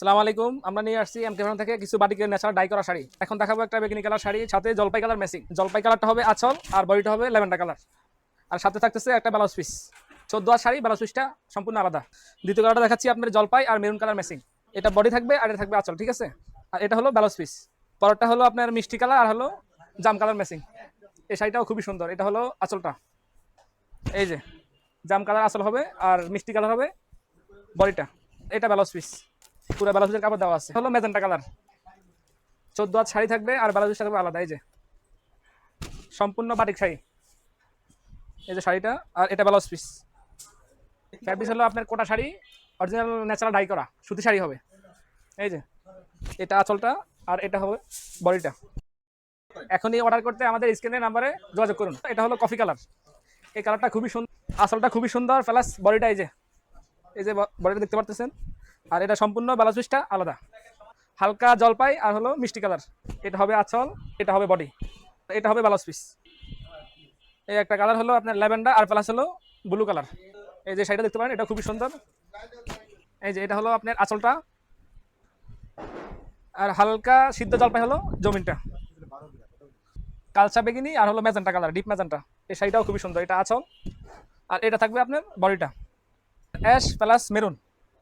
আসসালামু আলাইকুম। আমরা নিয়ে আসছি এমকে ফ্যাশন থেকে কিছু বাটিকের ন্যাচারাল ডাই করা শাড়ি। এখন দেখাবো একটা বেগুনি কালার শাড়ি, সাথে জলপাই কালার ম্যাচিং। জলপাই কালারটা হবে আঁচল আর বডিটা হবে ল্যাভেন্ডার কালার, আর সাথে থাকতেছে একটা ব্লাউজ পিস। 14 আর শাড়ি, ব্লাউজ পিসটা সম্পূর্ণ আলাদা। দ্বিতীয় কালারটা দেখাচ্ছি আপনার জলপাই আর মেরুন কালার ম্যাচিং। এটা বডি থাকবে আর এটা থাকবে আঁচল, ঠিক আছে। আর এটা হলো ব্লাউজ পিস। পরেরটা হলো আপনার মিষ্টি কালার আর হলো জাম কালার ম্যাচিং। এই শাড়িটাও খুবই সুন্দর। এটা হলো আঁচলটা, এই যে জাম কালার আঁচল হবে আর মিষ্টি কালার হবে বডিটা। এটা ব্লাউজ পিস, পুরো ব্লাউজ পিসের কাপড় দেওয়া আছে। হলো ম্যাজেন্টা কালার। 14 হাত শাড়ি থাকবে আর ব্লাউজ পিসটা থাকবে আলাদা। এই যে সম্পূর্ণ বাটিক শাড়ি, এই যে শাড়িটা, আর এটা ব্লাউজ পিস। ফ্যাব্রিক হলো আপনার কোটা শাড়ি, অরিজিনাল ন্যাচারাল ডাই করা সুতি শাড়ি হবে। এই যে এটা আঁচলটা আর এটা হবে বডিটা। এখনই অর্ডার করতে আমাদের স্ক্রিনের নাম্বারে যোগাযোগ করুন। এটা হলো কফি কালার। এই কালারটা খুবই সুন্দর, আঁচলটা খুবই সুন্দর, প্লাস বডিটা এই যে বডিটা দেখতে পারতেছেন। আর এটা সম্পূর্ণ ব্লাউজ পিসটা আলাদা, হালকা জলপাই আর হলো মিষ্টি কালার। এটা হবে আঁচল, এটা হবে বডি, এটা হবে ব্লাউজ পিস। এই একটা কালার হলো আপনার ল্যাভেন্ডার আর প্লাস হলো ব্লু কালার। এই যে শাড়িটা দেখতে পারেন, এটা খুবই সুন্দর। এই যে এটা হলো আপনার আঁচলটা, আর হালকা সিদ্ধ জলপাই হলো জমিনটা। কালচা বেগিনি আর হলো ম্যাজেন্টা কালার, ডিপ ম্যাজেন্টা। এই শাড়িটাও খুবই সুন্দর। এটা আঁচল আর এটা থাকবে আপনার বডিটা অ্যাশ প্লাস মেরুন,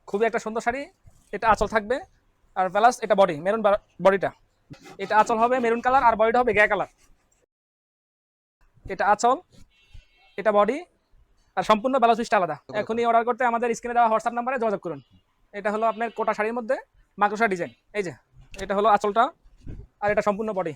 খুবই একটা সুন্দর শাড়ি। এটা আঁচল থাকবে আর প্লাস এটা বডি মেরুন বডিটা। এটা আঁচল হবে মেরুন কালার আর বডিটা হবে গ্রে কালার। এটা আঁচল, এটা বডি, আর সম্পূর্ণ ব্লাউজ পিসটা আলাদা। এখনই অর্ডার করতে আমাদের স্ক্রিনে দেওয়া হোয়াটসঅ্যাপ নাম্বারে যোগাযোগ করুন। এটা হলো আপনার কোটা শাড়ির মধ্যে মাকড়সা ডিজাইন। এই যে এটা হলো আঁচলটা আর এটা সম্পূর্ণ বডি।